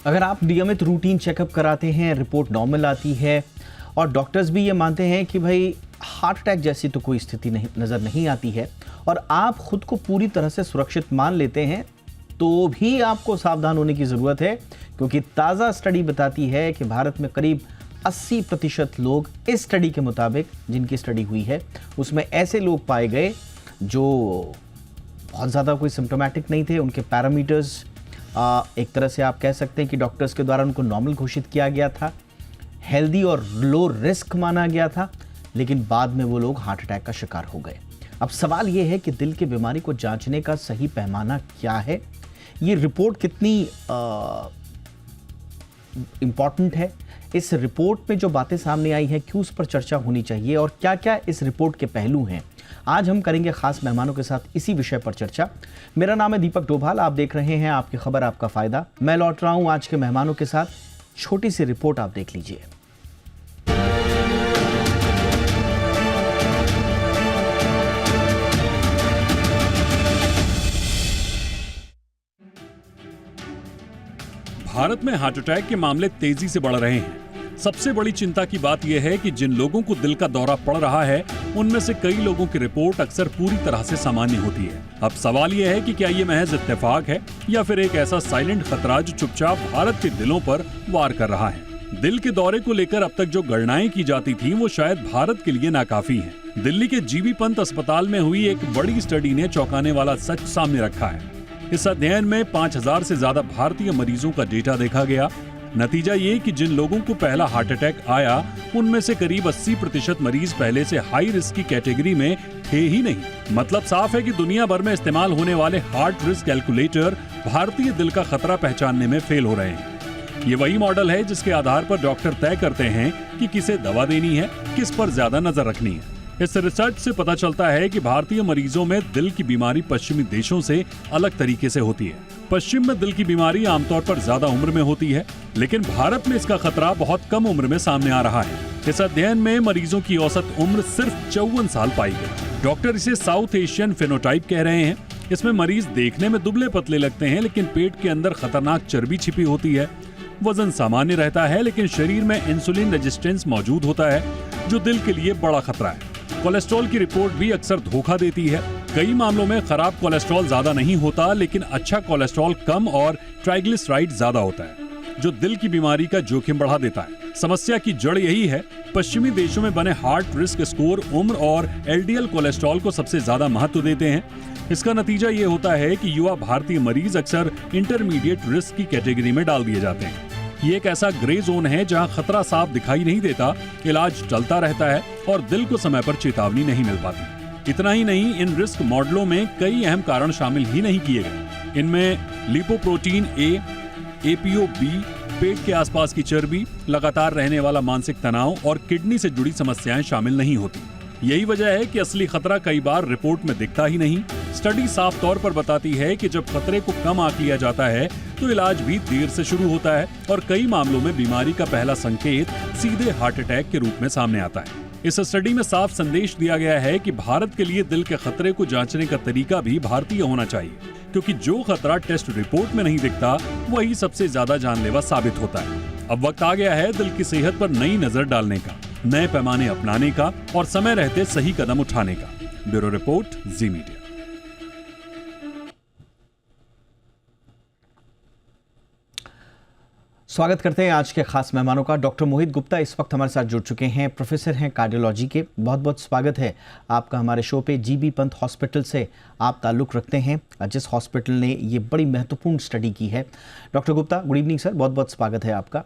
अगर आप नियमित रूटीन चेकअप कराते हैं, रिपोर्ट नॉर्मल आती है और डॉक्टर्स भी ये मानते हैं कि भाई हार्ट अटैक जैसी तो कोई स्थिति नहीं नज़र नहीं आती है और आप खुद को पूरी तरह से सुरक्षित मान लेते हैं, तो भी आपको सावधान होने की ज़रूरत है, क्योंकि ताज़ा स्टडी बताती है कि भारत में करीब 80% लोग, इस स्टडी के मुताबिक जिनकी स्टडी हुई है उसमें ऐसे लोग पाए गए जो बहुत ज़्यादा कोई सिम्टोमेटिक नहीं थे। उनके पैरामीटर्स एक तरह से आप कह सकते हैं कि डॉक्टर्स के द्वारा उनको नॉर्मल घोषित किया गया था, हेल्दी और लो रिस्क माना गया था, लेकिन बाद में वो लोग हार्ट अटैक का शिकार हो गए। अब सवाल ये है कि दिल की बीमारी को जांचने का सही पैमाना क्या है, ये रिपोर्ट कितनी इम्पॉर्टेंट है, इस रिपोर्ट में जो बातें सामने आई हैं क्यों उस पर चर्चा होनी चाहिए और क्या क्या इस रिपोर्ट के पहलू हैं, आज हम करेंगे खास मेहमानों के साथ इसी विषय पर चर्चा। मेरा नाम है दीपक डोभाल, आप देख रहे हैं आपकी खबर आपका फायदा। मैं लौट रहा हूं आज के मेहमानों के साथ, छोटी सी रिपोर्ट आप देख लीजिए। भारत में हार्ट अटैक के मामले तेजी से बढ़ रहे हैं। सबसे बड़ी चिंता की बात यह है कि जिन लोगों को दिल का दौरा पड़ रहा है उनमें से कई लोगों की रिपोर्ट अक्सर पूरी तरह से सामान्य होती है। अब सवाल यह है कि क्या ये महज इत्तेफाक है या फिर एक ऐसा साइलेंट खतरा जो चुपचाप भारत के दिलों पर वार कर रहा है। दिल के दौरे को लेकर अब तक जो गणनाएं की जाती थी वो शायद भारत के लिए नाकाफी है। दिल्ली के जीबी पंत अस्पताल में हुई एक बड़ी स्टडी ने चौंकाने वाला सच सामने रखा है। इस अध्ययन में 5000 से ज्यादा भारतीय मरीजों का डेटा देखा गया। नतीजा ये कि जिन लोगों को पहला हार्ट अटैक आया उनमें से करीब 80% मरीज पहले से हाई रिस्क की कैटेगरी में थे ही नहीं। मतलब साफ है कि दुनिया भर में इस्तेमाल होने वाले हार्ट रिस्क कैलकुलेटर भारतीय दिल का खतरा पहचानने में फेल हो रहे हैं। ये वही मॉडल है जिसके आधार पर डॉक्टर तय करते हैं कि किसे दवा देनी है, किस पर ज्यादा नजर रखनी है। इस रिसर्च से पता चलता है कि भारतीय मरीजों में दिल की बीमारी पश्चिमी देशों से अलग तरीके से होती है। पश्चिम में दिल की बीमारी आमतौर पर ज्यादा उम्र में होती है, लेकिन भारत में इसका खतरा बहुत कम उम्र में सामने आ रहा है। इस अध्ययन में मरीजों की औसत उम्र सिर्फ 54 साल पाई गई। डॉक्टर इसे साउथ एशियन फेनोटाइप कह रहे हैं। इसमें मरीज देखने में दुबले पतले लगते हैं, लेकिन पेट के अंदर खतरनाक चर्बी छिपी होती है। वजन सामान्य रहता है, लेकिन शरीर में इंसुलिन रेजिस्टेंस मौजूद होता है, जो दिल के लिए बड़ा खतरा है। कोलेस्ट्रॉल की रिपोर्ट भी अक्सर धोखा देती है। कई मामलों में खराब कोलेस्ट्रॉल ज्यादा नहीं होता, लेकिन अच्छा कोलेस्ट्रॉल कम और ट्राइग्लिसराइड ज्यादा होता है, जो दिल की बीमारी का जोखिम बढ़ा देता है। समस्या की जड़ यही है। पश्चिमी देशों में बने हार्ट रिस्क स्कोर उम्र और एलडीएल कोलेस्ट्रॉल को सबसे ज्यादा महत्व देते हैं। इसका नतीजा ये होता है कि युवा भारतीय मरीज अक्सर इंटरमीडिएट रिस्क की कैटेगरी में डाल दिए जाते हैं। ये एक ऐसा ग्रे जोन है जहां खतरा साफ दिखाई नहीं देता, इलाज चलता रहता है और दिल को समय पर चेतावनी नहीं मिल पाती। इतना ही नहीं, इन रिस्क मॉडलों में कई अहम कारण शामिल ही नहीं किए गए। इनमें लिपोप्रोटीन ए, एपीओ बी, पेट के आसपास की चर्बी, लगातार रहने वाला मानसिक तनाव और किडनी से जुड़ी समस्याएं शामिल नहीं होती। यही वजह है कि असली खतरा कई बार रिपोर्ट में दिखता ही नहीं। स्टडी साफ तौर पर बताती है कि जब खतरे को कम आंक लिया जाता है तो इलाज भी देर से शुरू होता है और कई मामलों में बीमारी का पहला संकेत सीधे हार्ट अटैक के रूप में सामने आता है। इस स्टडी में साफ संदेश दिया गया है कि भारत के लिए दिल के खतरे को जांचने का तरीका भी भारतीय होना चाहिए, क्योंकि जो खतरा टेस्ट रिपोर्ट में नहीं दिखता वही सबसे ज्यादा जानलेवा साबित होता है। अब वक्त आ गया है दिल की सेहत पर नई नजर डालने का, नए पैमाने अपनाने का और समय रहते सही कदम उठाने का। ब्यूरो रिपोर्ट, जी मीडिया। स्वागत करते हैं आज के खास मेहमानों का। डॉक्टर मोहित गुप्ता इस वक्त हमारे साथ जुड़ चुके हैं, प्रोफेसर हैं कार्डियोलॉजी के। बहुत बहुत स्वागत है आपका हमारे शो पे। जीबी पंत हॉस्पिटल से आप ताल्लुक़ रखते हैं, जिस हॉस्पिटल ने ये बड़ी महत्वपूर्ण स्टडी की है। Doctor Gupta, good evening sir, बहुत बहुत स्वागत है आपका।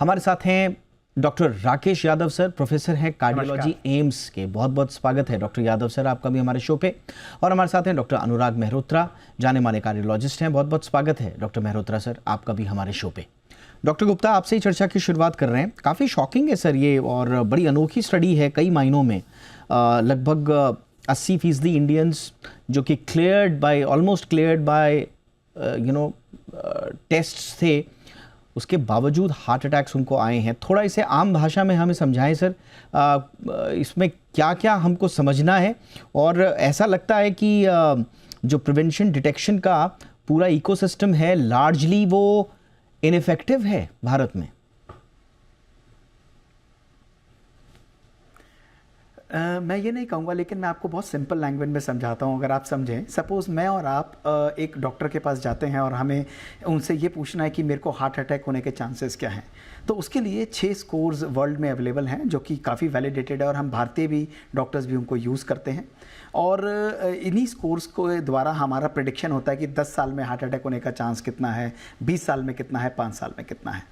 हमारे साथ हैं doctor Rakesh Yadav sir, professor हैं कार्डियोलॉजी एम्स के। बहुत बहुत स्वागत है डॉक्टर यादव सर आपका भी हमारे शो पे। और हमारे साथ हैं डॉक्टर अनुराग मेहरोत्रा, जाने माने कार्डियोलॉजिस्ट हैं। बहुत बहुत स्वागत है डॉक्टर मेहरोत्रा सर आपका भी हमारे शो पे। डॉक्टर गुप्ता, आपसे ही चर्चा की शुरुआत कर रहे हैं। काफ़ी शॉकिंग है सर ये, और बड़ी अनोखी स्टडी है कई मायनों में। लगभग 80% इंडियंस जो कि ऑलमोस्ट क्लियर्ड बाय टेस्ट्स थे, उसके बावजूद हार्ट अटैक्स उनको आए हैं। थोड़ा इसे आम भाषा में हमें समझाएं सर, इसमें क्या क्या हमको समझना है। और ऐसा लगता है कि जो प्रिवेंशन डिटेक्शन का पूरा इकोसिस्टम है, लार्जली वो इनइफेक्टिव है भारत में? मैं ये नहीं कहूँगा, लेकिन मैं आपको बहुत सिंपल लैंग्वेज में समझाता हूँ, अगर आप समझें। सपोज़ मैं और आप एक डॉक्टर के पास जाते हैं और हमें उनसे ये पूछना है कि मेरे को हार्ट अटैक होने के चांसेस क्या हैं, तो उसके लिए 6 स्कोर्स वर्ल्ड में अवेलेबल हैं जो कि काफ़ी वैलिडेटेड है और हम भारतीय भी डॉक्टर्स भी उनको यूज़ करते हैं। और इन्हीं स्कोर्स को द्वारा हमारा प्रेडिक्शन होता है कि 10 साल में हार्ट अटैक होने का चांस कितना है, 20 साल में कितना है, 5 साल में कितना है।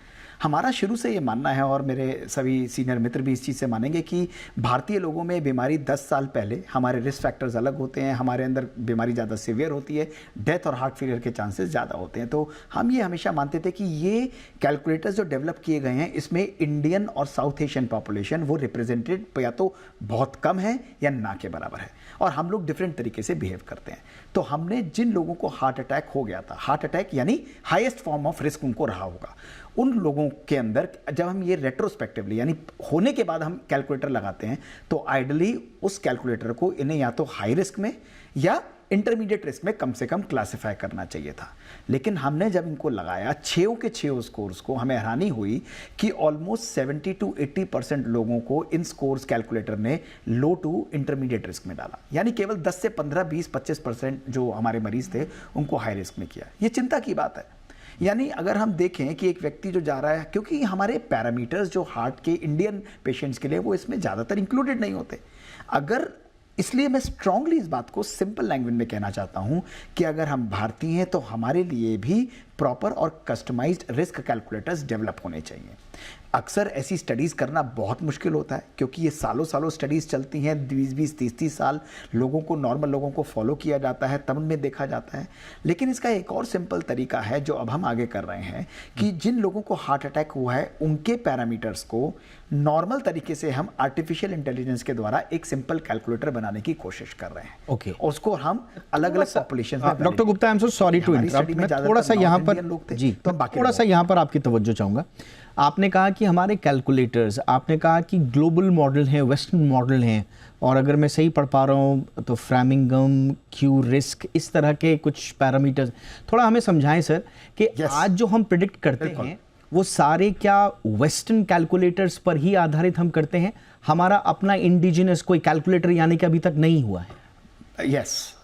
हमारा शुरू से ये मानना है, और मेरे सभी सीनियर मित्र भी इस चीज़ से मानेंगे, कि भारतीय लोगों में बीमारी 10 साल पहले, हमारे रिस्क फैक्टर्स अलग होते हैं, हमारे अंदर बीमारी ज़्यादा सीवियर होती है, डेथ और हार्ट फेलियर के चांसेस ज़्यादा होते हैं। तो हम ये हमेशा मानते थे कि ये कैलकुलेटर्स जो डेवलप किए गए हैं, इसमें इंडियन और साउथ एशियन पॉपुलेशन वो रिप्रेजेंटेड या तो बहुत कम है या ना के बराबर है, और हम लोग डिफरेंट तरीके से बिहेव करते हैं। तो हमने जिन लोगों को हार्ट अटैक हो गया था, हार्ट अटैक यानी हाईएस्ट फॉर्म ऑफ रिस्क उनको रहा होगा, उन लोगों के अंदर जब हम ये रेट्रोस्पेक्टिवली यानी होने के बाद हम कैलकुलेटर लगाते हैं, तो आइडली उस कैलकुलेटर को इन्हें या तो हाई रिस्क में या इंटरमीडिएट रिस्क में कम से कम क्लासिफाई करना चाहिए था। लेकिन हमने जब इनको लगाया 6 के 6 स्कोर्स को, हमें हैरानी हुई कि ऑलमोस्ट 70 to 80% लोगों को इन स्कोर्स कैलकुलेटर ने लो टू इंटरमीडिएट रिस्क में डाला, यानी केवल 10 से 15, 20, 25% जो हमारे मरीज थे उनको हाई रिस्क में किया। ये चिंता की बात है। यानी अगर हम देखें कि एक व्यक्ति जो जा रहा है, क्योंकि हमारे पैरामीटर्स जो हार्ट के इंडियन पेशेंट्स के लिए वो इसमें ज़्यादातर इंक्लूडेड नहीं होते, अगर इसलिए मैं स्ट्रांगली इस बात को सिंपल लैंग्वेज में कहना चाहता हूं कि अगर हम भारतीय हैं तो हमारे लिए भी प्रॉपर और कस्टमाइज्ड रिस्क कैलकुलेटर्स डेवलप होने चाहिए। अक्सर ऐसी स्टडीज़ करना बहुत मुश्किल होता है, क्योंकि ये सालों सालों स्टडीज़ चलती हैं, 20-20, 30-30 साल लोगों को, नॉर्मल लोगों को फॉलो किया जाता है, तब उनमें देखा जाता है। लेकिन इसका एक और सिंपल तरीका है जो अब हम आगे कर रहे हैं, कि जिन लोगों को हार्ट अटैक हुआ है उनके पैरामीटर्स को नॉर्मल तरीके से हम आर्टिफिशियल इंटेलिजेंस के द्वारा एक सिंपल कैलकुलेटर बनाने की कोशिश कर रहे हैं। ओके, उसको हम अलग अलग पॉपुलेशन में। Doctor Gupta, I am so sorry to interrupt, मैं थोड़ा सा यहाँ पर जी तो थोड़ा सा यहाँ पर आपकी तवज्जो चाहूँगा। आपने कहा कि हमारे कैलकुलेटर्स, आपने कहा कि ग्लोबल मॉडल हैं, वेस्टर्न मॉडल हैं, और अगर मैं सही पढ़ पा रहा हूँ तो फ्रेमिंगम, क्यू रिस्क, इस तरह के कुछ पैरामीटर्स। थोड़ा हमें समझाएं सर कि आज जो हम प्रिडिक्ट करते हैं वो सारे क्या वेस्टर्न कैलकुलेटर्स पर ही आधारित हम करते हैं? हमारा अपना इंडिजिनस कोई कैलकुलेटर यानी कि अभी तक नहीं हुआ है? यस,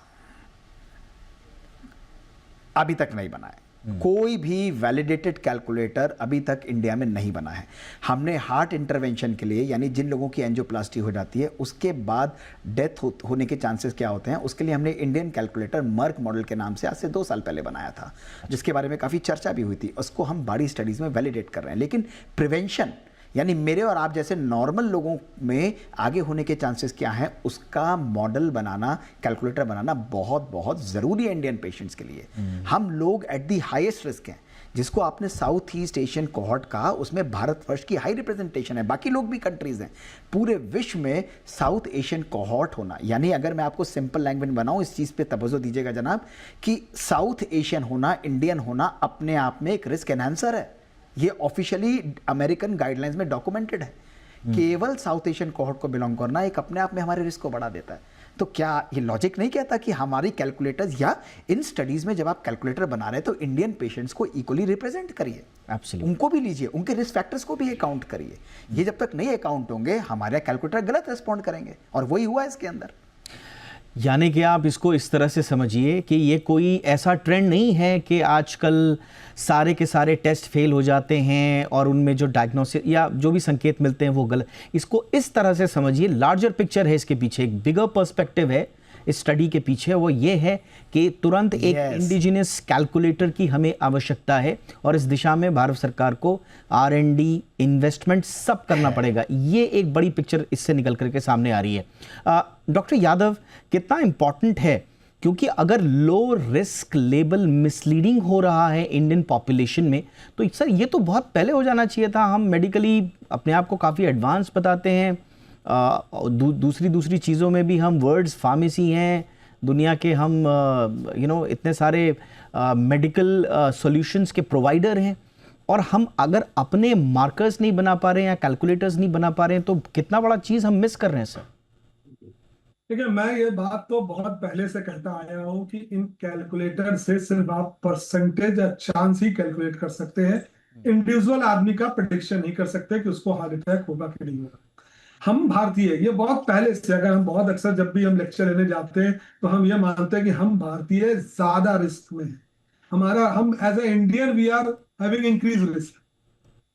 अभी तक नहीं बना है। कोई भी वैलिडेटेड कैलकुलेटर अभी तक इंडिया में नहीं बना है। हमने हार्ट इंटरवेंशन के लिए, यानी जिन लोगों की एंजियोप्लास्टी हो जाती है उसके बाद डेथ होने के चांसेस क्या होते हैं, उसके लिए हमने इंडियन कैलकुलेटर मर्क मॉडल के नाम से आज से 2 साल पहले बनाया था, जिसके बारे में काफ़ी चर्चा भी हुई थी। उसको हम बड़ी स्टडीज़ में वैलिडेट कर रहे हैं। लेकिन प्रिवेंशन, यानी मेरे और आप जैसे नॉर्मल लोगों में आगे होने के चांसेस क्या हैं, उसका मॉडल बनाना, कैलकुलेटर बनाना बहुत बहुत ज़रूरी है इंडियन पेशेंट्स के लिए। हम लोग एट दी हाईएस्ट रिस्क हैं, जिसको आपने साउथ ईस्ट एशियन कोहॉर्ट कहा, उसमें भारतवर्ष की हाई रिप्रेजेंटेशन है, बाकी लोग भी कंट्रीज हैं। पूरे विश्व में साउथ एशियन कोहॉर्ट होना, यानी अगर मैं आपको सिंपल लैंग्वेज बनाऊं, इस चीज़ पे तवज्जो दीजिएगा जनाब, कि साउथ एशियन होना, इंडियन होना अपने आप में एक रिस्क एनहांसर है। ये ऑफिशियली अमेरिकन गाइडलाइंस में डॉक्यूमेंटेड है। केवल साउथ एशियन कोहॉर्ट को बिलोंग करना एक अपने आप में हमारे रिस्क को बढ़ा देता है। तो क्या ये लॉजिक नहीं कहता कि हमारी कैलकुलेटर्स, या इन स्टडीज में जब आप कैलकुलेटर बना रहे हैं तो इंडियन पेशेंट्स को इक्वली रिप्रेजेंट करिए, उनको भी लीजिए, उनके रिस्क फैक्टर्स को भी अकाउंट करिए। ये जब तक नहीं अकाउंट होंगे, हमारे कैलकुलेटर गलत रिस्पॉन्ड करेंगे, और वही हुआ इसके अंदर। यानी कि आप इसको इस तरह से समझिए कि ये कोई ऐसा ट्रेंड नहीं है कि आजकल सारे के सारे टेस्ट फेल हो जाते हैं और उनमें जो डायग्नोसिस या जो भी संकेत मिलते हैं वो गलत। इसको इस तरह से समझिए, लार्जर पिक्चर है इसके पीछे, एक बिगर पर्सपेक्टिव है इस स्टडी के पीछे। वो ये है कि तुरंत एक इंडिजिनस कैलकुलेटर की हमें आवश्यकता है, और इस दिशा में भारत सरकार को R&D इन्वेस्टमेंट सब करना पड़ेगा। ये एक बड़ी पिक्चर इससे निकल करके सामने आ रही है। डॉक्टर यादव, कितना इंपॉर्टेंट है, क्योंकि अगर लो रिस्क लेबल मिसलीडिंग हो रहा है इंडियन पॉपुलेशन में, तो सर ये तो बहुत पहले हो जाना चाहिए था। हम मेडिकली अपने आप को काफ़ी एडवांस बताते हैं, दूसरी चीज़ों में भी हम वर्ड्स फार्मेसी हैं दुनिया के, हम इतने सारे मेडिकल सॉल्यूशंस के प्रोवाइडर हैं, और हम अगर अपने मार्कर्स नहीं बना पा रहे हैं या कैलकुलेटर्स नहीं बना पा रहे हैं, तो कितना बड़ा चीज़ हम मिस कर रहे हैं सर। देखिए, मैं ये बात तो बहुत पहले से कहता आया हूँ कि इन कैलकुलेटर से सिर्फ आप परसेंटेज या चांस ही कैलकुलेट कर सकते हैं, इंडिविजुअल आदमी का प्रेडिक्शन नहीं कर सकते कि उसको हार्ट अटैक होगा कि नहीं होगा। हम भारतीय, ये बहुत पहले से, अगर हम बहुत अक्सर जब भी हम लेक्चर लेने जाते हैं तो हम ये मानते हैं कि हम भारतीय ज्यादा रिस्क में हैं। हम as a Indian we are having increase risk.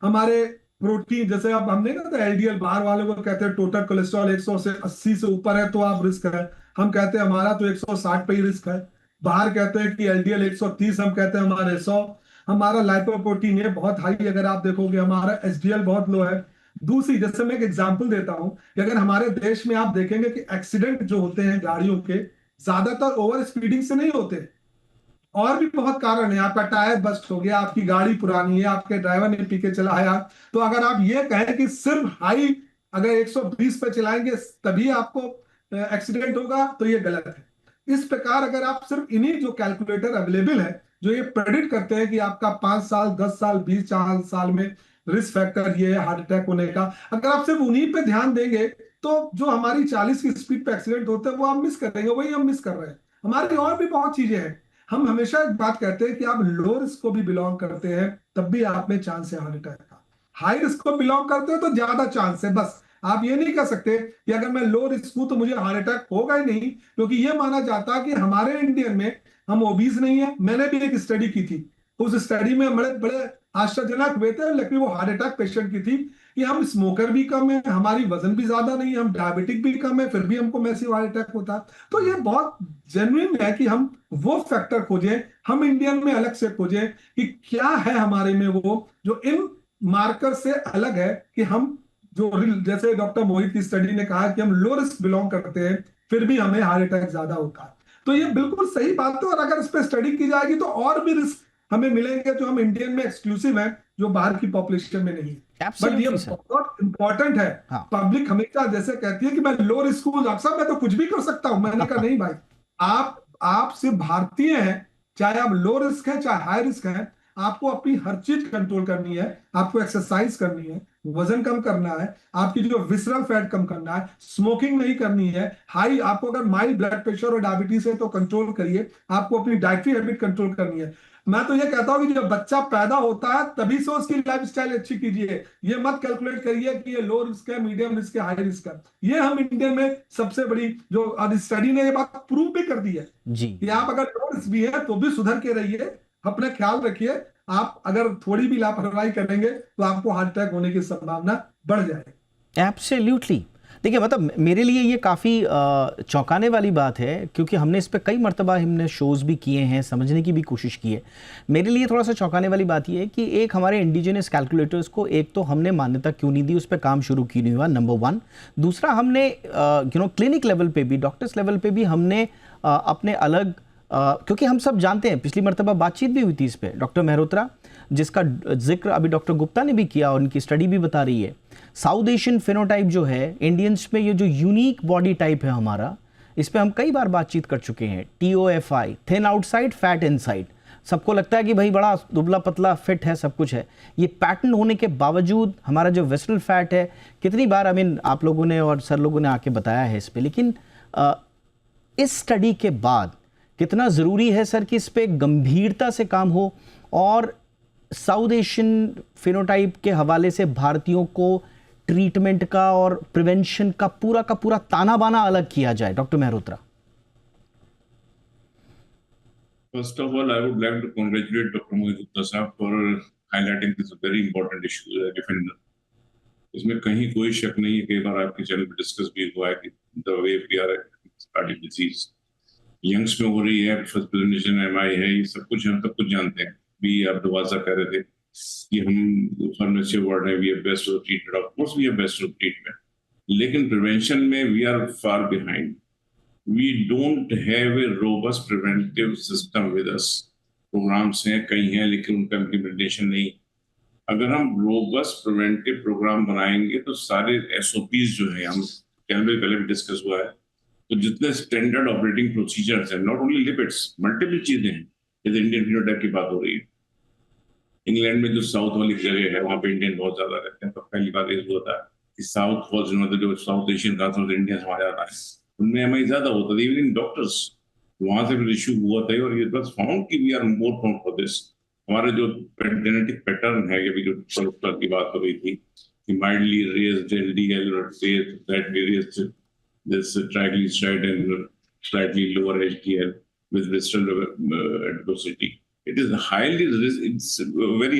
हमारे प्रोटीन, जैसे अब हमने कहा था एलडीएल, बाहर वालों को कहते हैं टोटल कोलेस्ट्रॉल 100 से 80 से ऊपर है तो आप रिस्क है। हम कहते हैं हमारा तो 160 पे ही रिस्क है। बाहर कहते हैं कि एलडीएल 130, हम कहते हैं हमारे 100। हमारा लाइपोप्रोटीन ये बहुत हाई, अगर आप देखोगे हमारा एचडीएल बहुत लो है। दूसरी, जैसे मैं एक एग्जांपल देता हूं कि अगर हमारे देश में आप देखेंगे कि एक्सीडेंट जो होते हैं गाड़ियों के, ज्यादातर ओवर स्पीडिंग से नहीं होते, और भी बहुत कारण है। आपका टायर बस्ट हो गया, आपकी गाड़ी पुरानी है, आपके ड्राइवर ने पी के चलाया। तो अगर आप ये कहें कि सिर्फ हाई अगर 120 पे चलाएंगे तभी आपको एक्सीडेंट होगा, तो ये गलत है। इस प्रकार अगर आप सिर्फ इन्हीं जो कैलकुलेटर अवेलेबल है जो ये प्रेडिक्ट करते हैं कि आपका 5 साल 10 साल 20 साल में रिस्क फैक्टर ये है हार्ट अटैक होने का, अगर आप सिर्फ उन्हीं पे ध्यान देंगे तो जो हमारी 40 की स्पीड पे एक्सीडेंट होते हैं वो आप मिस करेंगे। वही हम मिस कर रहे हैं। हमारी और भी बहुत चीजें हैं। हम हमेशा एक बात कहते हैं कि आप लो रिस्क को भी बिलोंग करते हैं तब भी आप में चांस है हार्ट अटैक का। हाई रिस्क को बिलोंग करते हो तो ज्यादा चांस है। बस आप ये नहीं कह सकते कि अगर मैं लो रिस्क हूं तो मुझे हार्ट अटैक होगा ही नहीं, क्योंकि ये माना जाता है कि हमारे इंडियन में हम ओबीज नहीं है। मैंने भी एक स्टडी की थी, उस स्टडी में बड़े बड़े आश्चर्यजनक हुए थे, लेकिन वो हार्ट अटैक पेशेंट की थी कि हम स्मोकर भी कम है, हमारी वजन भी ज्यादा नहीं है, हम डायबिटिक भी कम है, फिर भी हमको मैसिव हार्ट अटैक होता है। तो ये बहुत जेन्युइन है कि हम वो फैक्टर खोजें, हम इंडियन में अलग से खोजें कि क्या है हमारे में वो जो इन मार्कर से अलग है कि हम जो जैसे डॉक्टर मोहित की स्टडी ने कहा कि हम लो रिस्क बिलोंग करते हैं फिर भी हमें हार्ट अटैक ज्यादा होता है। तो ये बिल्कुल सही बात है, और अगर इस पर स्टडी की जाएगी तो और भी रिस्क हमें मिलेंगे जो हम इंडियन में एक्सक्लूसिव है, जो बाहर की पॉपुलेशन में नहीं है। बट ये Absolutely, sir. बहुत इंपॉर्टेंट है। हाँ। पब्लिक हमेशा जैसे कहती है कि मैं लो रिस्क हूं, डॉक्टर साहब मैं तो कुछ भी कर सकता हूं। मैंने कहा नहीं भाई, आप सिर्फ भारतीय हैं, चाहे आप लो रिस्क है चाहे हाई रिस्क है, आपको अपनी हर चीज कंट्रोल करनी है। आपको एक्सरसाइज करनी है, वजन कम करना है, आपकी जो विसरल फैट कम करना है, स्मोकिंग नहीं करनी है। हाई आपको अगर माइल्ड ब्लड प्रेशर और डायबिटीज है तो कंट्रोल करिए। आपको अपनी डाइटरी हैबिट कंट्रोल करनी है। मैं तो ये कहता हूं कि जब बच्चा पैदा होता है तभी से उसकी लाइफस्टाइल अच्छी कीजिए। ये मत कैलकुलेट करिए कि ये लो रिस्क है, मीडियम रिस्क है, हाई रिस्क है। ये हम इंडिया में सबसे बड़ी जो स्टडी ने ये बात प्रूव भी कर दी है जी। कि आप अगर लो रिस्क भी है तो भी सुधर के रहिए, अपने ख्याल रखिए। आप अगर थोड़ी भी लापरवाही करेंगे तो आपको हार्ट अटैक होने की संभावना बढ़ जाएगी। एब्सोल्युटली। देखिए, मतलब मेरे लिए ये काफ़ी चौंकाने वाली बात है, क्योंकि हमने इस पे कई मर्तबा हमने शोज़ भी किए हैं, समझने की भी कोशिश की है। मेरे लिए थोड़ा सा चौंकाने वाली बात ये है कि एक हमारे इंडिजिनस कैलकुलेटर्स को एक तो हमने मान्यता क्यों नहीं दी, उस पर काम शुरू क्यों नहीं हुआ, नंबर 1। दूसरा, हमने क्लिनिक लेवल पे भी, डॉक्टर्स लेवल पे भी हमने अपने अलग क्योंकि हम सब जानते हैं, पिछली मर्तबा बातचीत भी हुई थी इस पर डॉक्टर मेहरोत्रा, जिसका जिक्र अभी डॉक्टर गुप्ता ने भी किया और उनकी स्टडी भी बता रही है। साउथ एशियन फिनोटाइप जो है इंडियंस में, ये जो यूनिक बॉडी टाइप है हमारा, इस पे हम कई बार बातचीत कर चुके हैं। TOFI, thin outside fat inside. सबको लगता है कि भाई बड़ा दुबला पतला फिट है, सब कुछ है। ये पैटर्न होने के बावजूद हमारा जो वेस्टर्न फैट है, कितनी बार आप लोगों ने और सर लोगों ने आके बताया है इस पे, लेकिन इस स्टडी के बाद कितना ज़रूरी है सर कि इस पे गंभीरता से काम हो और साउथ एशियन फिनोटाइप के हवाले से भारतीयों को ट्रीटमेंट का और प्रिवेंशन का पूरा ताना बाना अलग किया जाए। Doctor Mehrotra. First of all, I would like to congratulate Dr. Mohit Gupta sahab for highlighting this very important issue. इसमें कहीं कोई शक नहीं है, कई बार आपके चैनल पे डिस्कस भी हुआ है कि the way we are cardiac disease youngs में हो रही है, फर्स्ट प्रेजेंटेशन MI है, ये सब कुछ हम सब कुछ जानते हैं। भी आप दरवाजा कह रहे थे कि हम फार्मेसी वर्ड है, we are best of treatment, of course we are best of treatment, लेकिन प्रिवेंशन में we are far behind. We don't have a robust preventive system with us. Programs हैं, कई हैं, लेकिन उनका इम्प्लीमेंटेशन नहीं। अगर हम रोबस्ट प्रिवेंटिव प्रोग्राम बनाएंगे तो सारे SOPs जो है, हम कैनबल पहले भी डिस्कस हुआ है, तो जितने स्टैंडर्ड ऑपरेटिंग प्रोसीजर्स हैं, नॉट ओनली लिपिड्स, मल्टीपल चीजें हैं। जैसे इंडियन फिनोटाइप की बात हो रही है, इंग्लैंड में जो साउथ वाली जगह है वहां पे इंडियन बहुत ज्यादा रहते हैं। तो पहली बात ये हुआ था कि साउथ फॉल्स जो साउथ एशियन का इंडियन हमारे ज्यादा है, उनमें MI ज्यादा होता था, इवन इन डॉक्टर्स। वहां से फिर इश्यू हुआ था और ये बस फाउंड कि we are more found for this. हमारा जो जेनेटिक पैटर्न है, अभी जो कोलेस्ट्रॉल की बात हो रही थी कि माइल्डली रेज्ड एलडीएल और slightly raised this triglyceride and slightly lower HDL with visceral adiposity. It is highly, it's very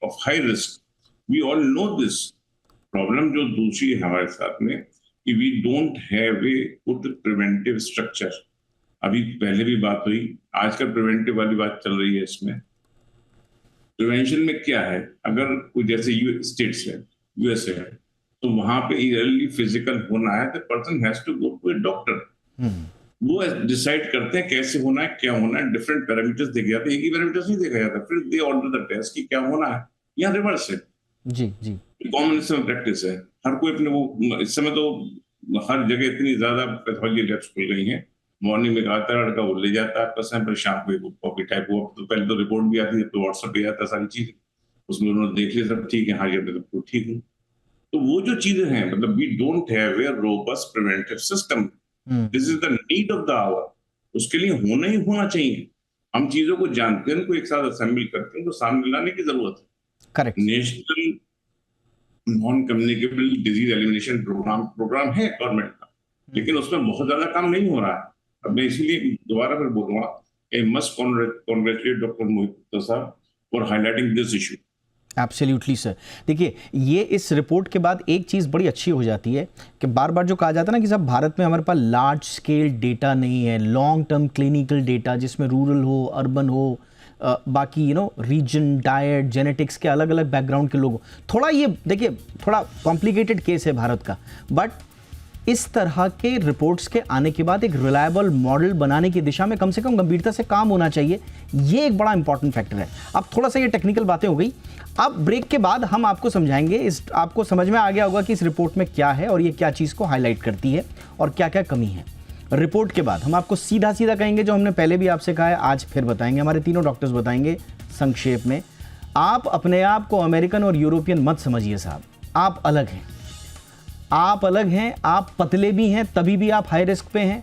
of high risk. We all know this. Problem जो दूसरी है हमारे साथ में कि we don't have a good preventive structure. अभी पहले भी बात हुई, आजकल प्रिवेंटिव वाली बात चल रही है इसमें। प्रिवेंशन में क्या है, अगर कोई जैसे स्टेट्स है, यूएस है, तो वहां पे ईयरली फिजिकल होना है, तो person has to go to a doctor. वो डिसाइड करते हैं कैसे होना है, क्या होना है, डिफरेंट पैरामीटर्स देखे जाते हैं, एक ही पैरामीटर्स नहीं देखा जाता, फिर दे ऑर्डर द टेस्ट कि क्या होना है। यहाँ रिवर्स है, जी जी, कॉमन इस समय प्रैक्टिस है, हर कोई अपने वो, इस समय तो हर जगह इतनी ज्यादा पैथोलॉजी लैब्स खुल गई हैं, मॉर्निंग में आता है लड़का, वो ले जाता है आपका सैंपल, शाम को कॉपी टाइप हुआ, तो पहले तो रिपोर्ट भी आती है, तो व्हाट्सएप पे आता है सारी चीज, उसमें उन्होंने देख लिया सब ठीक है, हाँ ये तो ठीक है। तो वो जो चीजें हैं, मतलब we don't have a robust preventive system, this is the need of the hour, उसके लिए होना ही होना चाहिए। हम चीजों को जानते हैं, उनको एक साथ असेंबल करते हैं, तो सामने लाने की जरूरत है। Correct. National non communicable disease elimination program है गवर्नमेंट का, लेकिन उसमें बहुत ज्यादा काम नहीं हो रहा है। अब मैं इसीलिए दोबारा फिर बोलूंगा, I must congratulate doctor Mohit Gupta साहब for highlighting this issue. Absolutely sir. देखिए, ये इस रिपोर्ट के बाद एक चीज़ बड़ी अच्छी हो जाती है कि बार बार जो कहा जाता है ना कि सब भारत में हमारे पास लार्ज स्केल डेटा नहीं है, लॉन्ग टर्म क्लिनिकल डेटा जिसमें रूरल हो, अर्बन हो, बाकी रीजन, डाइट, जेनेटिक्स के अलग अलग बैकग्राउंड के लोग, थोड़ा ये देखिए थोड़ा कॉम्प्लिकेटेड केस है भारत का, बट इस तरह के रिपोर्ट्स के आने के बाद एक रिलायबल मॉडल बनाने की दिशा में कम से कम गंभीरता से काम होना चाहिए। ये एक बड़ा इंपॉर्टेंट फैक्टर है। अब थोड़ा सा ये टेक्निकल बातें हो गई, अब ब्रेक के बाद हम आपको समझाएंगे, आपको समझ में आ गया होगा कि इस रिपोर्ट में क्या है और ये क्या चीज़ को हाईलाइट करती है और क्या क्या कमी है। रिपोर्ट के बाद हम आपको सीधा सीधा कहेंगे, जो हमने पहले भी आपसे कहा है, आज फिर बताएंगे, हमारे तीनों डॉक्टर्स बताएंगे संक्षेप में। आप अपने आप को अमेरिकन और यूरोपियन मत समझिए साहब, आप अलग हैं, आप अलग हैं, आप पतले भी हैं तभी भी आप हाई रिस्क पे हैं,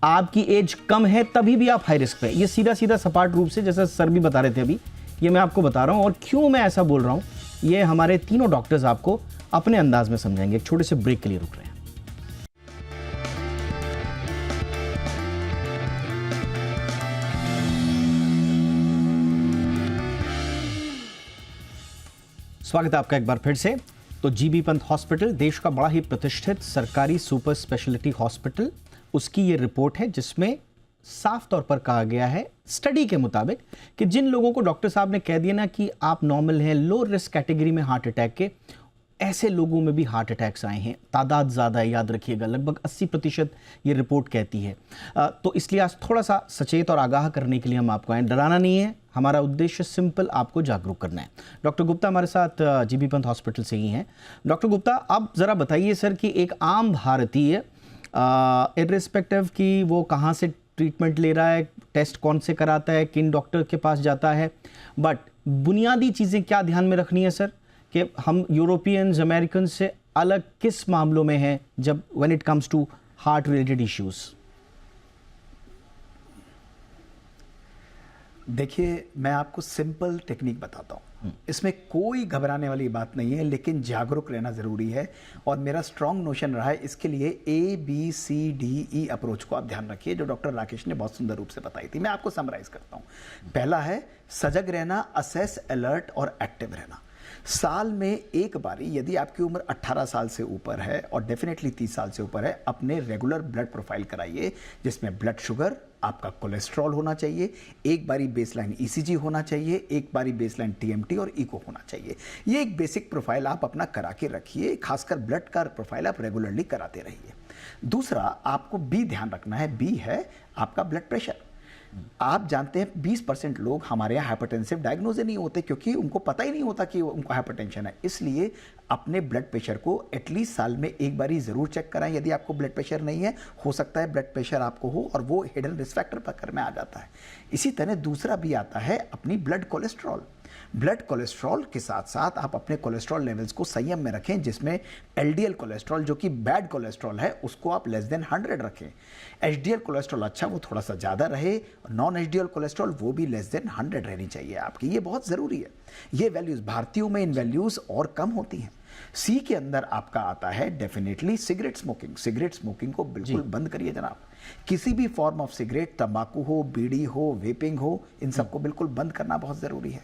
आपकी एज कम है तभी भी आप हाई रिस्क पे। ये सीधा सीधा सपाट रूप से, जैसा सर भी बता रहे थे अभी, ये मैं आपको बता रहा हूं। और क्यों मैं ऐसा बोल रहा हूं, ये हमारे तीनों डॉक्टर्स आपको अपने अंदाज में समझाएंगे। एक छोटे से ब्रेक के लिए रुक रहे हैं। स्वागत है आपका एक बार फिर से। तो जीबी पंत हॉस्पिटल देश का बड़ा ही प्रतिष्ठित सरकारी सुपर स्पेशलिटी हॉस्पिटल, उसकी ये रिपोर्ट है जिसमें साफ तौर पर कहा गया है स्टडी के मुताबिक कि जिन लोगों को डॉक्टर साहब ने कह दिया ना कि आप नॉर्मल हैं, लो रिस्क कैटेगरी में हार्ट अटैक के, ऐसे लोगों में भी हार्ट अटैक्स आए हैं। तादाद ज़्यादा है, याद रखिएगा, लगभग 80% ये रिपोर्ट कहती है। तो इसलिए आज थोड़ा सा सचेत और आगाह करने के लिए हम आपको आए, डराना नहीं है, हमारा उद्देश्य सिंपल आपको जागरूक करना है। डॉक्टर गुप्ता हमारे साथ जीबी पंत हॉस्पिटल से ही हैं। डॉक्टर गुप्ता, आप ज़रा बताइए सर कि एक आम भारतीय इर्रिस्पेक्टिव कि वो कहाँ से ट्रीटमेंट ले रहा है, टेस्ट कौन से कराता है, किन डॉक्टर के पास जाता है, बट बुनियादी चीज़ें क्या ध्यान में रखनी है सर कि हम यूरोपियंस, अमेरिकन से अलग किस मामलों में हैं जब when it comes to heart related issues? देखिए, मैं आपको सिंपल टेक्निक बताता हूँ, इसमें कोई घबराने वाली बात नहीं है, लेकिन जागरूक रहना ज़रूरी है। और मेरा स्ट्रॉन्ग नोशन रहा है, इसके लिए ABCDE अप्रोच को आप ध्यान रखिए, जो डॉक्टर राकेश ने बहुत सुंदर रूप से बताई थी। मैं आपको समराइज करता हूँ। पहला है सजग रहना, असेस, अलर्ट और एक्टिव रहना। साल में एक बारी, यदि आपकी उम्र 18 साल से ऊपर है और डेफिनेटली 30 साल से ऊपर है, अपने रेगुलर ब्लड प्रोफाइल कराइए, जिसमें ब्लड शुगर, आपका कोलेस्ट्रॉल होना चाहिए, एक बारी बेसलाइन ECG होना चाहिए, एक बारी बेसलाइन TMT और इको होना चाहिए। ये एक बेसिक प्रोफाइल आप अपना करा के रखिए, खासकर ब्लड का प्रोफाइल आप रेगुलरली कराते रहिए। दूसरा, आपको B ध्यान रखना है, B है आपका ब्लड प्रेशर। आप जानते हैं 20% लोग हमारे यहाँ हाइपरटेंसिव डायग्नोज नहीं होते, क्योंकि उनको पता ही नहीं होता कि उनको हाइपरटेंशन है। इसलिए अपने ब्लड प्रेशर को एटलीस्ट साल में एक बारी ज़रूर चेक कराएं। यदि आपको ब्लड प्रेशर नहीं है, हो सकता है ब्लड प्रेशर आपको हो और वो हिडन रिस्क फैक्टर पकड़ में आ जाता है। इसी तरह दूसरा भी आता है अपनी ब्लड कोलेस्ट्रॉल। ब्लड कोलेस्ट्रॉल के साथ साथ आप अपने कोलेस्ट्रॉल लेवल्स को संयम में रखें, जिसमें एलडीएल कोलेस्ट्रॉल जो कि बैड कोलेस्ट्रॉल है उसको आप लेस देन 100 रखें। एचडीएल कोलेस्ट्रॉल अच्छा वो थोड़ा सा ज़्यादा रहे, नॉन एचडीएल कोलेस्ट्रॉल वो भी लेस देन 100 रहनी चाहिए आपकी, ये बहुत ज़रूरी है। ये वैल्यूज़ भारतीयों में इन वैल्यूज़ और कम होती हैं। सी के अंदर आपका आता है definitely cigarette smoking. Cigarette smoking को बिल्कुल बंद करिए जनाब। किसी भी फॉर्म ऑफ सिगरेट, तंबाकू हो, बीड़ी हो, वेपिंग हो, इन सबको बिल्कुल बंद करना बहुत ज़रूरी है।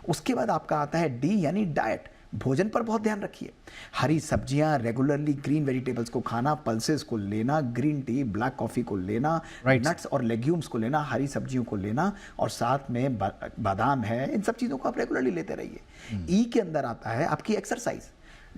उसके बाद आपका आता है डी यानी डाइट। भोजन पर बहुत ध्यान रखिए। हरी सब्जियां, रेगुलरली ग्रीन वेजिटेबल्स को खाना, पल्सेस को लेना, ग्रीन टी, ब्लैक कॉफ़ी को लेना, नट्स और लेग्यूम्स को लेना, हरी सब्जियों को लेना, और साथ में बादाम है, इन सब चीज़ों को आप रेगुलरली लेते रहिए। ई के अंदर आता है आपकी एक्सरसाइज।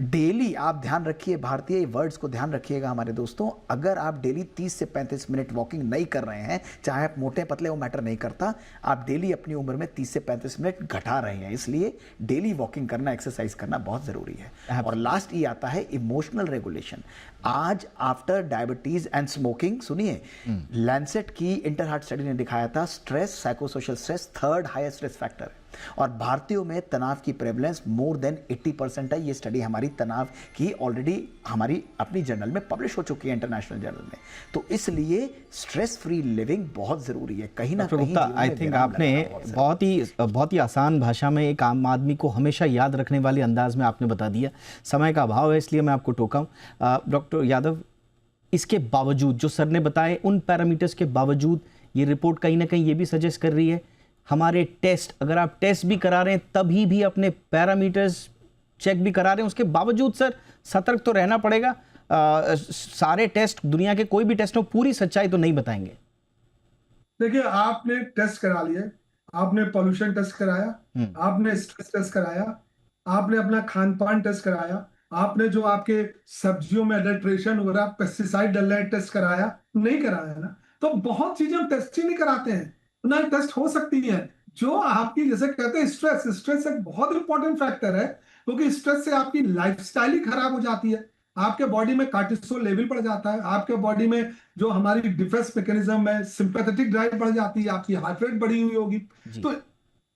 डेली आप ध्यान रखिए, भारतीय वर्ड्स को ध्यान रखिएगा हमारे दोस्तों, अगर आप डेली 30 से 35 मिनट वॉकिंग नहीं कर रहे हैं, चाहे आप मोटे पतले वो मैटर नहीं करता, आप डेली अपनी उम्र में 30 से 35 मिनट घटा रहे हैं, इसलिए डेली वॉकिंग करना, एक्सरसाइज करना बहुत ज़रूरी है। और लास्ट ये आता है इमोशनल रेगुलेशन। आज आफ्टर डायबिटीज एंड स्मोकिंग, सुनिए, लैंसेट की इंटर हार्ट स्टडी ने दिखाया था stress, psychosocial stress 3rd highest stress factor है, और भारतीयों में तनाव की प्रेवलेंस मोर देन 80% है। ये स्टडी हमारी तनाव की ऑलरेडी हमारी अपनी जर्नल में पब्लिश हो चुकी है, इंटरनेशनल जर्नल में। तो इसलिए स्ट्रेस फ्री लिविंग बहुत जरूरी है। कहीं ना कहीं आई थिंक आपने बहुत ही आसान भाषा में एक आम आदमी को हमेशा याद रखने वाले अंदाज में आपने बता दिया। समय का अभाव है इसलिए मैं आपको टोका हूँ। डॉक्टर यादव, इसके बावजूद जो सर ने बताए उन पैरामीटर्स के बावजूद ये रिपोर्ट कहीं ना कहीं ये भी सजेस्ट कर रही है हमारे टेस्ट, अगर आप टेस्ट भी करा रहे हैं तभी भी अपने पैरामीटर्स चेक भी करा रहे हैं, उसके बावजूद सर सतर्क तो रहना पड़ेगा। सारे टेस्ट, दुनिया के कोई भी टेस्ट हो, पूरी सच्चाई तो नहीं बताएंगे। देखिए, आपने टेस्ट करा लिए, आपने पॉल्यूशन टेस्ट कराया, आपने स्ट्रेस टेस्ट कराया, आपने अपना खान पान टेस्ट कराया, आपने जो आपके सब्जियों में एडल्ट्रेशन वगैरह पेस्टिसाइड डल रहे हैं टेस्ट कराया, नहीं कराया ना, तो बहुत चीजें हम टेस्ट ही नहीं कराते हैं ना, टेस्ट हो सकती है। जो आपकी, जैसे कहते हैं स्ट्रेस, स्ट्रेस एक बहुत इंपॉर्टेंट फैक्टर है, क्योंकि स्ट्रेस से आपकी लाइफस्टाइल ही खराब हो जाती है, आपके बॉडी में कार्टिसोल लेवल बढ़ जाता है, आपके बॉडी में जो हमारी डिफेंस मैकेनिज्म है, सिंपैथेटिक ड्राइव बढ़ जाती है, आपकी हार्ट रेट बढ़ी हुई होगी। तो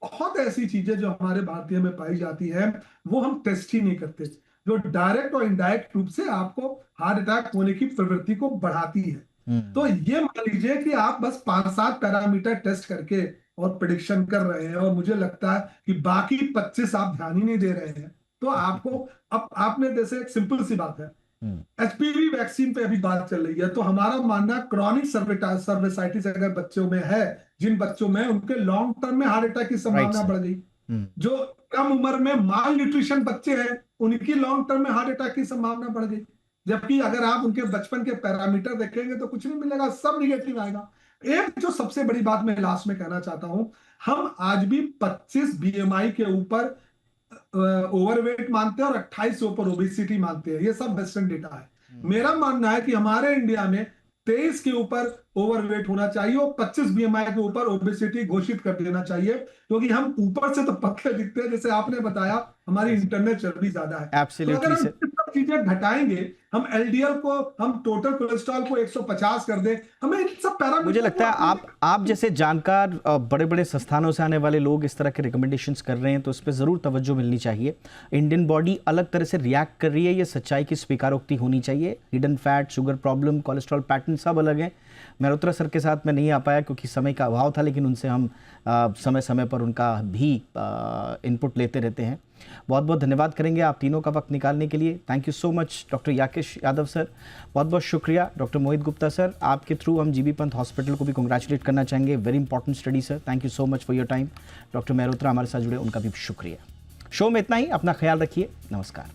बहुत ऐसी चीजें जो हमारे भारतीय में पाई जाती है वो हम टेस्ट ही नहीं करते, जो डायरेक्ट और इनडायरेक्ट रूप से आपको हार्ट अटैक होने की प्रवृत्ति को बढ़ाती है। तो ये मान लीजिए कि आप बस 5-7 पैरामीटर टेस्ट करके और प्रेडिक्शन कर रहे हैं, और मुझे लगता है कि बाकी 25 आप ध्यान ही नहीं दे रहे हैं। तो आपको, अब आपने, जैसे एक सिंपल सी बात है, एचपीवी वैक्सीन पे अभी बात चल रही है, तो हमारा मानना क्रॉनिक सर्वेसाइटिस अगर बच्चों में है, जिन बच्चों में, उनके लॉन्ग टर्म में हार्ट अटैक की संभावना बढ़ गई। जो कम उम्र में माल न्यूट्रिशन बच्चे हैं, उनकी लॉन्ग टर्म में हार्ट अटैक की संभावना बढ़ गई। जबकि अगर आप उनके बचपन के पैरामीटर देखेंगे तो कुछ नहीं मिलेगा, सब निगेटिव आएगा। एक जो सबसे बड़ी बात मैं लास्ट में कहना चाहता हूं, हम आज भी 25 बीएमआई के ऊपर ओवरवेट मानते हैं और 28 से ऊपर ओबेसिटी मानते हैं, ये सब वेस्टर्न डेटा है। मेरा मानना है कि हमारे इंडिया में 23 के ऊपर ओवरवेट होना चाहिए और 25 बीएमआई के ऊपर ओबेसिटी घोषित कर देना चाहिए, क्योंकि हम ऊपर से तो पतले दिखते हैं, जैसे आपने बताया हमारी इंटरनेट चर्बी ज्यादा है। तो अगर हम चीजें घटाएंगे, हम एलडीएल को, हम टोटल कोलेस्ट्रॉल को 150 कर दें, हमें इन सब पैरामीटर, मुझे लगता है आप जैसे जानकार बड़े बड़े संस्थानों से आने वाले लोग इस तरह के रिकमेंडेशंस कर रहे हैं, तो इस पर जरूर तवज्जो मिलनी चाहिए। इंडियन बॉडी अलग तरह से रिएक्ट कर रही है, ये सच्चाई की स्वीकारोक्ति होनी चाहिए। Hidden fat, sugar problem, cholesterol pattern सब अलग है। मेहरोत्रा सर के साथ मैं नहीं आ पाया क्योंकि समय का अभाव था, लेकिन उनसे हम समय समय पर उनका भी इनपुट लेते रहते हैं। बहुत बहुत धन्यवाद करेंगे आप तीनों का वक्त निकालने के लिए। Thank you so much doctor Yakesh Yadav sir, बहुत बहुत शुक्रिया। डॉक्टर मोहित गुप्ता सर, आपके थ्रू हम जीबी पंत हॉस्पिटल को भी कंग्रेचुलेट करना चाहेंगे, very important study sir, thank you so much for your time. Doctor Mehrotra हमारे साथ जुड़े, उनका भी शुक्रिया। शो में इतना ही, अपना ख्याल रखिए, नमस्कार।